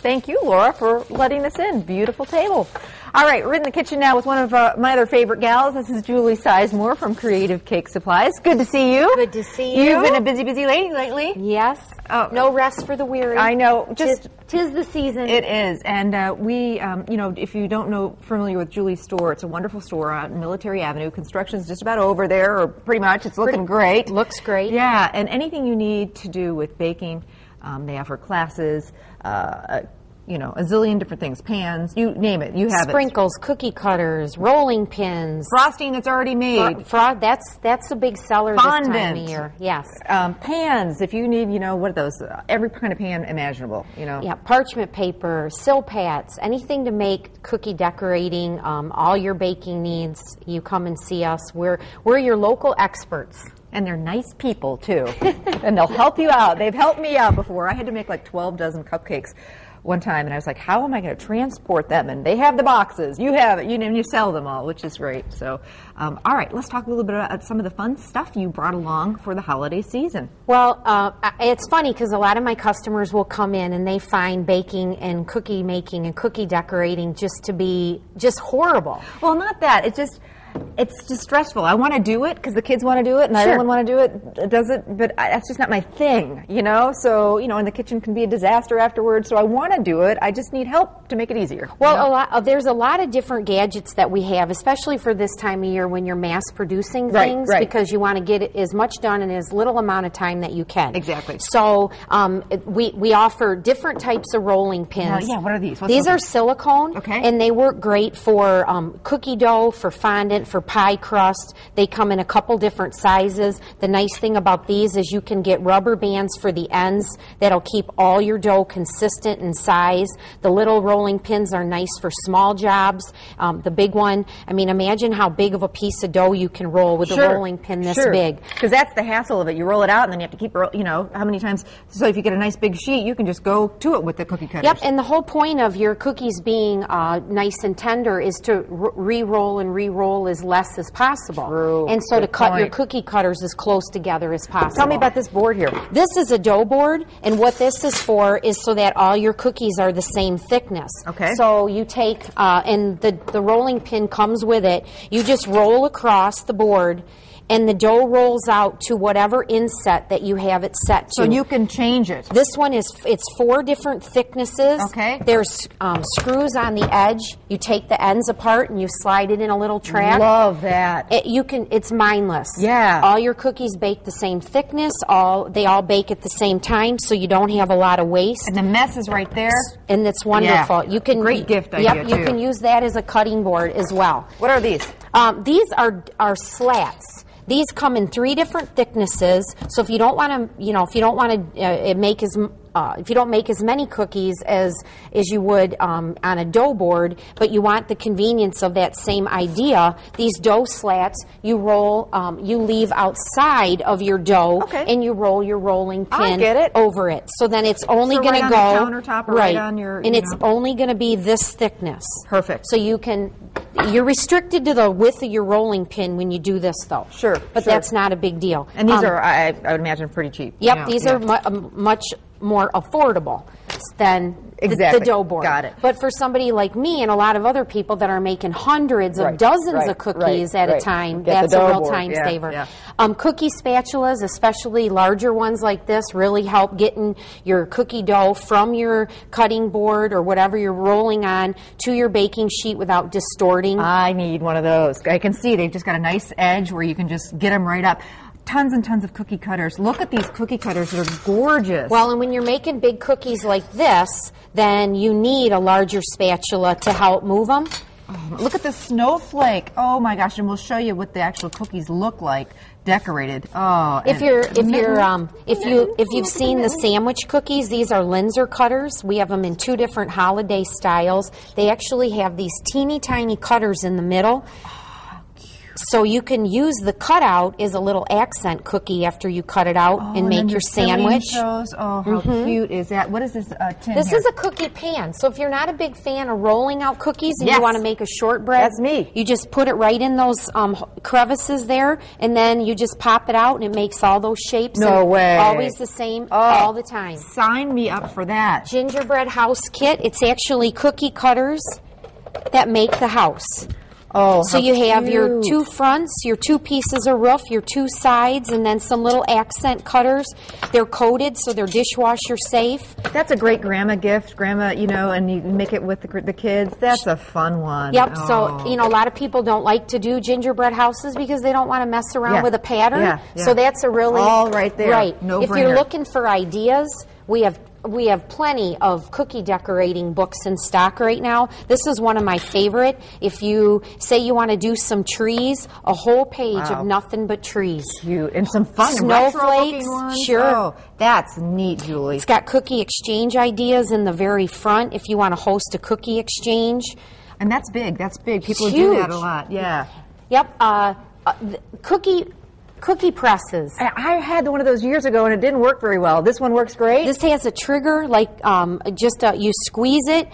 Thank you, Laura, for letting us in. Beautiful table. All right, we're in the kitchen now with one of my other favorite gals. This is Julie Sizemore from Creative Cake Supplies. Good to see you. Good to see you. You've been a busy, busy lady lately. Yes. Oh. No rest for the weary. I know. Tis the season. It is. And we, you know, if you don't know, familiar with Julie's store, it's a wonderful store on Military Avenue. Construction's just about over there, or pretty much. It's looking great. Looks great. Yeah, and anything you need to do with baking, they offer classes, you know, a zillion different things. Pans, you name it, you have Sprinkles, cookie cutters, rolling pins. Frosting that's already made. That's a big seller Fondant. this time of year. Yes. Pans, if you need, you know, what are those? Every kind of pan imaginable, you know. Yeah, parchment paper, silpats, anything to make cookie decorating, all your baking needs, you come and see us. We're your local experts. And they're nice people, too. And they'll help you out. They've helped me out before. I had to make like 12 dozen cupcakes one time, and I was like, how am I going to transport them? And they have the boxes. You have it. You sell them all, which is great. So, all right, let's talk a little bit about some of the fun stuff you brought along for the holiday season. Well, it's funny because a lot of my customers will come in and they find baking and cookie making and cookie decorating just to be just horrible. Well, not that. It's just stressful. I want to do it because the kids want to do it, and everyone want to do it. Does it? But that's just not my thing, you know. So, you know, and the kitchen can be a disaster afterwards. So I want to do it. I just need help to make it easier. Well, you know? There's a lot of different gadgets that we have, especially for this time of year when you're mass producing things, because you want to get it as much done in as little amount of time that you can. Exactly. So we offer different types of rolling pins. Yeah. What are these? These are silicone, okay, and they work great for cookie dough, for fondant, for pie crust. They come in a couple different sizes. The nice thing about these is you can get rubber bands for the ends that'll keep all your dough consistent in size. The little rolling pins are nice for small jobs. The big one, I mean, imagine how big of a piece of dough you can roll with a rolling pin this big. Because that's the hassle of it. You roll it out and then you have to keep, you know, how many times. So if you get a nice big sheet, you can just go to it with the cookie cutters. Yep, and the whole point of your cookies being nice and tender is to re-roll and re-roll as less as possible. True. And so to cut your cookie cutters as close together as possible. Tell me about this board here. This is a dough board, and what this is for is so that all your cookies are the same thickness. Okay. So you take, and the rolling pin comes with it, you just roll across the board, and the dough rolls out to whatever inset that you have it set to. So you can change it. This one it's 4 different thicknesses. Okay. There's screws on the edge. You take the ends apart and you slide it in a little track. Love that. It's mindless. Yeah. All your cookies bake the same thickness. They all bake at the same time, so you don't have a lot of waste. And the mess is right there. And it's wonderful. Yeah. You can great gift idea Yep. You can use that as a cutting board as well. What are these? These are slats. These come in 3 different thicknesses. So if you don't want to, if you don't want to make if you don't make as many cookies as you would on a dough board, but you want the convenience of that same idea, these dough slats you roll, you leave outside of your dough, and you roll your rolling pin over it. So then it's only going to go on the countertop or right on your, and it's only going to be this thickness. Perfect. So you're restricted to the width of your rolling pin when you do this, though. Sure. But that's not a big deal. And these are, I would imagine, pretty cheap. Yep, these are much more affordable than the dough board. Got it. But for somebody like me and a lot of other people that are making hundreds of dozens of cookies at a time, that's a real time saver. Yeah. Cookie spatulas, especially larger ones like this, really help getting your cookie dough from your cutting board or whatever you're rolling on to your baking sheet without distorting. I need one of those. I can see they've just got a nice edge where you can just get them right up. Tons and tons of cookie cutters. Look at these cookie cutters. They're gorgeous. Well, and when you're making big cookies like this, then you need a larger spatula to help move them. Oh, look at the snowflake. Oh my gosh, and we'll show you what the actual cookies look like decorated. Oh, if you've seen the sandwich cookies, these are Linzer cutters. We have them in 2 different holiday styles. They actually have these teeny tiny cutters in the middle. So you can use the cutout as a little accent cookie after you cut it out and make your sandwich. Shows. Oh, how cute is that? What is this tin This here? is a cookie pan. So if you're not a big fan of rolling out cookies and Yes. you want to make a shortbread, That's me. You just put it right in those crevices there, and then you just pop it out, and it makes all those shapes. No and way. Always the same, all the time. Sign me up for that. Gingerbread house kit. It's actually cookie cutters that make the house. Oh, So how you have cute. your 2 fronts, your 2 pieces of roof, your 2 sides, and then some little accent cutters. They're coated, so they're dishwasher safe. That's a great grandma gift, grandma, you know, and you make it with the kids. That's a fun one. Yep, Oh. so, you know, a lot of people don't like to do gingerbread houses because they don't want to mess around Yeah. with a pattern. Yeah, yeah. So that's a really... All right there. Right. No If brainer. you're looking for ideas, we have plenty of cookie decorating books in stock right now. This is one of my favorite. If you say you want to do some trees, a whole page Wow. of nothing but trees. Cute. And some fun Snowflakes, retro-looking ones. sure. Oh, that's neat, Julie. It's got cookie exchange ideas in the very front if you want to host a cookie exchange. And that's big. That's big. People It's do that a huge. lot. Yeah. Yep, cookie presses. I had one of those years ago, and it didn't work very well. This one works great. This has a trigger, like you squeeze it.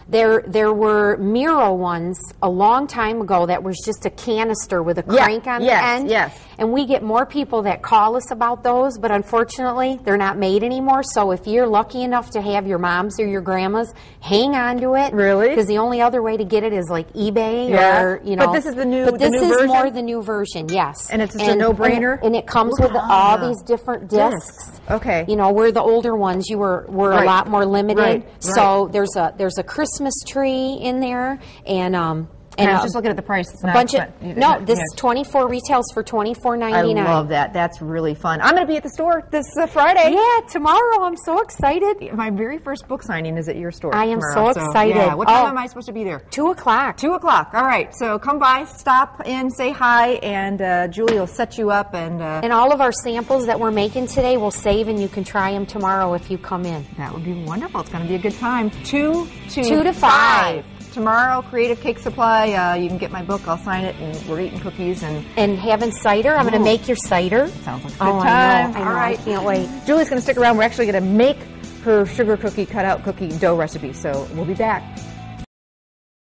There were Miro ones a long time ago that was just a canister with a crank on the end. Yes. And we get more people that call us about those, but unfortunately, they're not made anymore. So if you're lucky enough to have your moms or your grandmas, hang on to it. Really? Because the only other way to get it is like eBay Yeah. or, you know. But this is the new- But the this new is version? more the new version, yes. And it's just a no-brainer? And it comes with all these different discs. Okay. You know, we're the older ones. You were Right. a lot more limited. Right. So there's a Christmas tree in there, and I was just looking at the price. It's a not bunch of expen- this yeah. 24 retails for I $24.99. love that. That's really fun. I'm going to be at the store this Friday. Yeah, tomorrow. I'm so excited. My very first book signing is at your store. I am tomorrow, so excited. Yeah. What time Oh. am I supposed to be there? 2 o'clock. 2 o'clock. All right. So come by, stop in, say hi, and Julie will set you up. And all of our samples that we're making today will save, and you can try them tomorrow if you come in. that would be wonderful. It's going to be a good time. 2 to 5. Tomorrow, Creative Cake Supply. You can get my book. I'll sign it, and we're eating cookies. And having cider. I'm going to Ooh. make your cider. sounds like a good Oh, time. I know. All right. I can't wait. Julie's going to stick around. We're actually going to make her sugar cookie cutout cookie dough recipe. So we'll be back.